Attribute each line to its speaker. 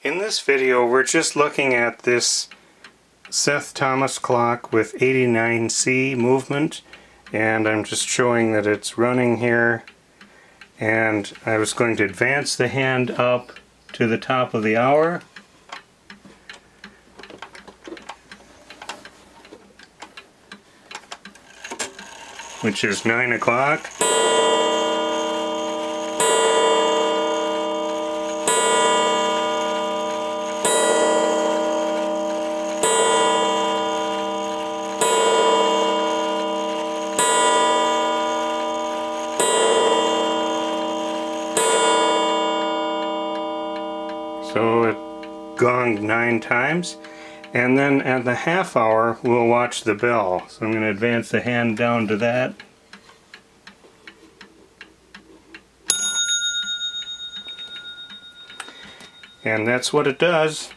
Speaker 1: In this video we're just looking at this Seth Thomas clock with 89C movement, and I'm just showing that it's running here, and I was going to advance the hand up to the top of the hour. Which is 9 o'clock. So it gonged 9 times, and then at the half hour we'll watch the bell. So I'm going to advance the hand down to that. And that's what it does.